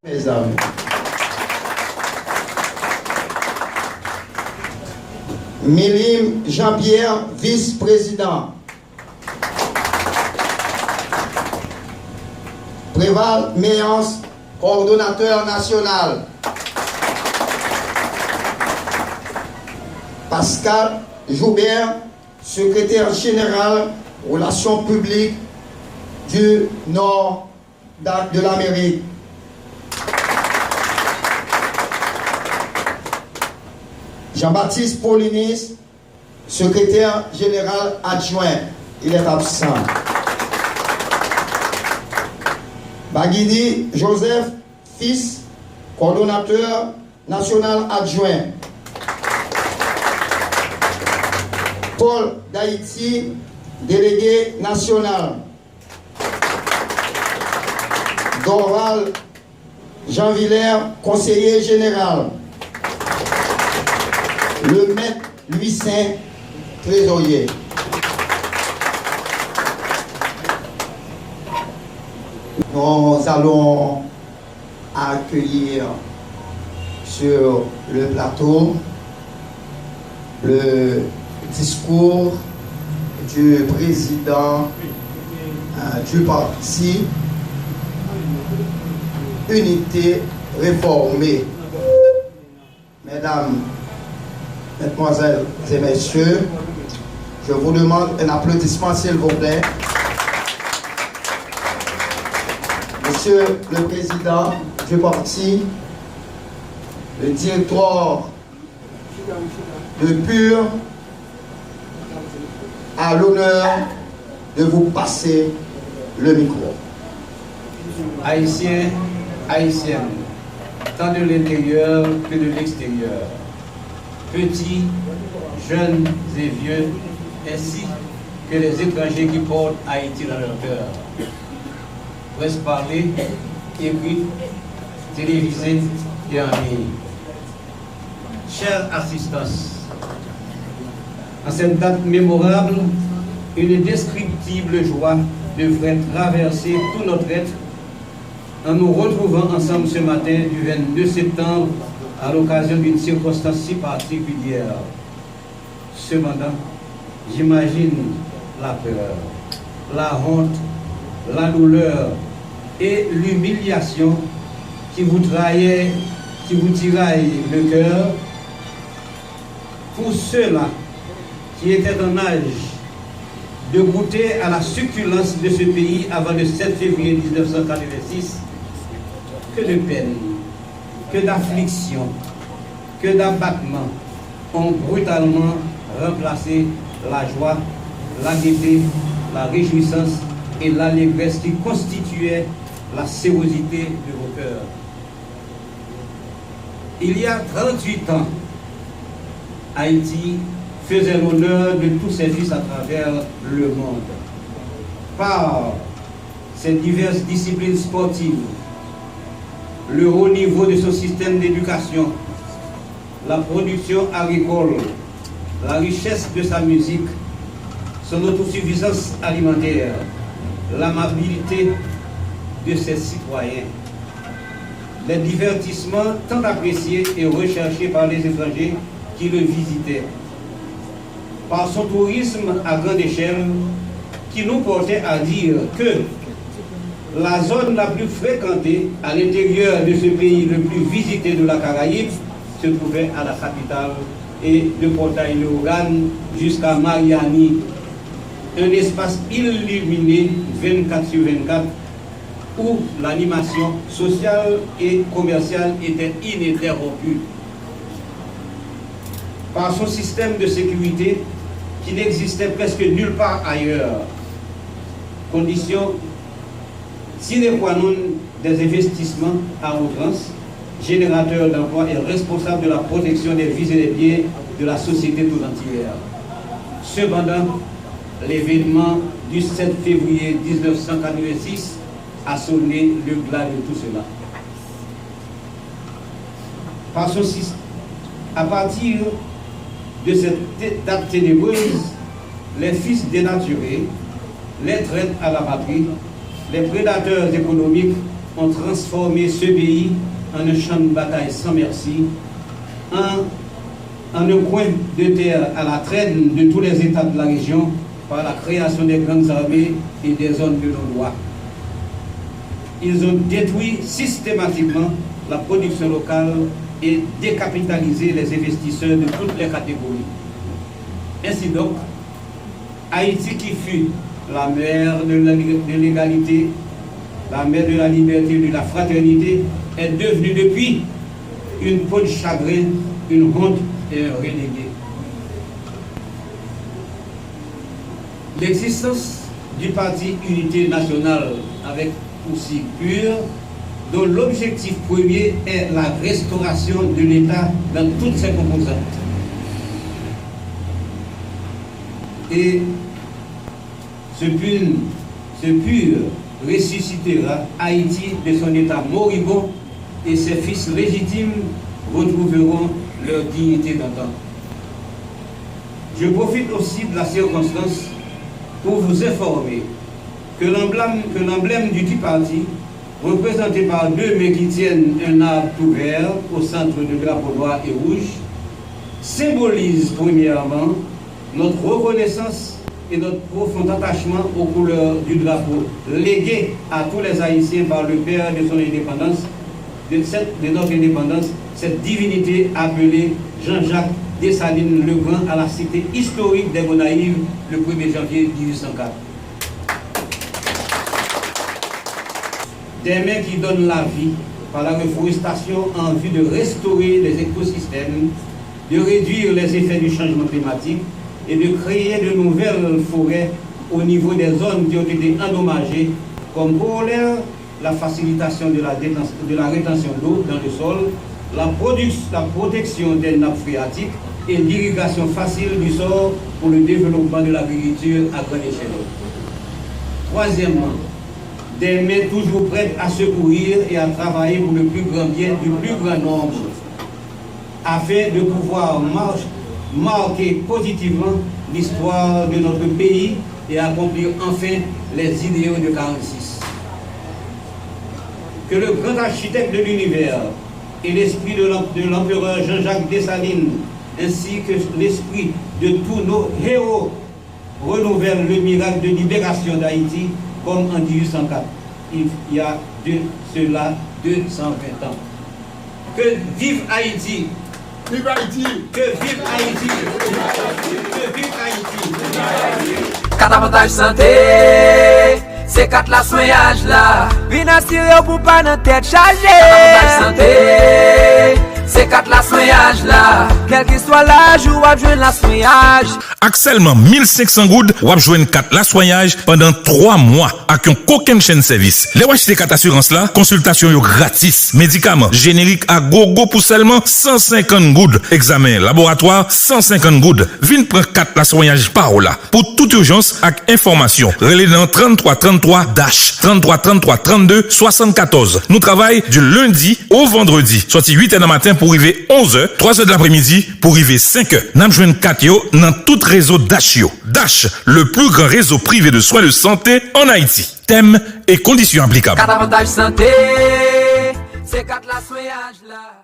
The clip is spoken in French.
Mes amis. Milim Jean-Pierre, vice-président. Préval Méance, coordonnateur national. Pascal Joubert, secrétaire général, relations publiques du Nord de l'Amérique. Jean-Baptiste Paulinis, secrétaire général adjoint, il est absent. Baguidi Joseph, fils, coordonnateur national adjoint. Paul d'Haïti, délégué national. Dorval Jean Villers, conseiller général. Le maître Louis Saint, trésorier. Nous allons accueillir sur le plateau le discours du président du parti Unité réformée. Mesdames, Mesdemoiselles et Messieurs, je vous demande un applaudissement s'il vous plaît. Monsieur le Président du parti, le directeur de PUR a l'honneur de vous passer le micro. Haïtiens, Haïtiennes, tant de l'intérieur que de l'extérieur, petits, jeunes et vieux, ainsi que les étrangers qui portent Haïti dans leur cœur. Presse parler, écrit, télévisé et en ligne. Chère assistance, en cette date mémorable, une indescriptible joie devrait traverser tout notre être en nous retrouvant ensemble ce matin du 22 septembre à l'occasion d'une circonstance si particulière. Cependant, j'imagine la peur, la honte, la douleur et l'humiliation qui vous tiraillent le cœur pour ceux-là qui étaient en âge de goûter à la succulence de ce pays avant le 7 février 1986. Que de peine, que d'affliction, que d'abattement ont brutalement remplacé la joie, la gaieté, la réjouissance et l'allégresse qui constituaient la sérosité de vos cœurs. Il y a 38 ans, Haïti faisait l'honneur de tous ses fils à travers le monde. Par ses diverses disciplines sportives, le haut niveau de son système d'éducation, la production agricole, la richesse de sa musique, son autosuffisance alimentaire, l'amabilité de ses citoyens, les divertissements tant appréciés et recherchés par les étrangers qui le visitaient, par son tourisme à grande échelle qui nous portait à dire que la zone la plus fréquentée à l'intérieur de ce pays le plus visité de la Caraïbe se trouvait à la capitale et de Portail-le-Hogan jusqu'à Mariani, un espace illuminé 24 sur 24 où l'animation sociale et commerciale était ininterrompue. Par son système de sécurité qui n'existait presque nulle part ailleurs, condition sine qua non des investissements à outrance, générateur d'emplois et responsable de la protection des vies et des biens de la société tout entière. Cependant, l'événement du 7 février 1986 a sonné le glas de tout cela. À partir de cette date ténébreuse, les fils dénaturés, les traîtres à la patrie, les prédateurs économiques ont transformé ce pays en un champ de bataille sans merci, en un coin de terre à la traîne de tous les États de la région par la création des grandes armées et des zones de non-droit. Ils ont détruit systématiquement la production locale et décapitalisé les investisseurs de toutes les catégories. Ainsi donc, Haïti, qui fut la mère de l'égalité, la mère de la liberté, de la fraternité, est devenue depuis une peau de chagrin, une honte et un relégué. L'existence du parti Unité Nationale avec aussi pur, dont l'objectif premier est la restauration de l'État dans toutes ses composantes. Et ce pur ressuscitera Haïti de son état moribond et ses fils légitimes retrouveront leur dignité d'antan. Je profite aussi de la circonstance pour vous informer que l'emblème du dit parti, représenté par deux mains qui tiennent un arbre tout vert au centre de drapeau noir et rouge, symbolise premièrement notre reconnaissance et notre profond attachement aux couleurs du drapeau, légué à tous les Haïtiens par le père de son indépendance, de notre indépendance, cette divinité appelée Jean-Jacques Dessalines le Grand à la cité historique des Gonaïves le 1er janvier 1804. Des mains qui donnent la vie par la reforestation en vue de restaurer les écosystèmes, de réduire les effets du changement climatique et de créer de nouvelles forêts au niveau des zones qui ont été endommagées, comme corollaire la facilitation de la rétention d'eau dans le sol, la protection des nappes phréatiques et l'irrigation facile du sol pour le développement de l'agriculture à grande échelle. Troisièmement, des mains toujours prêtes à secourir et à travailler pour le plus grand bien du plus grand nombre, afin de pouvoir marquer positivement l'histoire de notre pays et accomplir enfin les idéaux de 46. Que le grand architecte de l'univers et l'esprit de l'empereur Jean-Jacques Dessalines, ainsi que l'esprit de tous nos héros, renouvellent le miracle de libération d'Haïti comme en 1804, il y a de cela 220 ans. Que vive Haïti! Vive Haïti! Que vive Haïti! Que vive Haïti! 4 avantages santé, c'est 4 la soignage là. Vin assuré pour pas notre tête chargée. 4 avantages santé, c'est 4 la soignage là. Quel qu'il soit l'âge, ou à jouer la soignage. Avec seulement 1500 goudes, ou à jouer 4 la soignage pendant 3 mois. Avec un coquin chaîne service. Les WHT 4 assurance là, consultation yo gratis. Médicaments génériques à gogo pour seulement 150 goudes. Examen laboratoire 150 goudes. Vin prendre 4 la soignage par là. Pour toute urgence avec information. Relais dans 33 33 33 33 32 74. Nous travaillons du lundi au vendredi. Sorti 8h du matin pour arriver 11h, 3h de l'après-midi pour arriver 5h. Nous jouons 4 yo dans tout réseau Dash yo. Dash, le plus grand réseau privé de soins de santé en Haïti. Thème et conditions applicables. 4 avantages santé, c'est 4 la soignage là.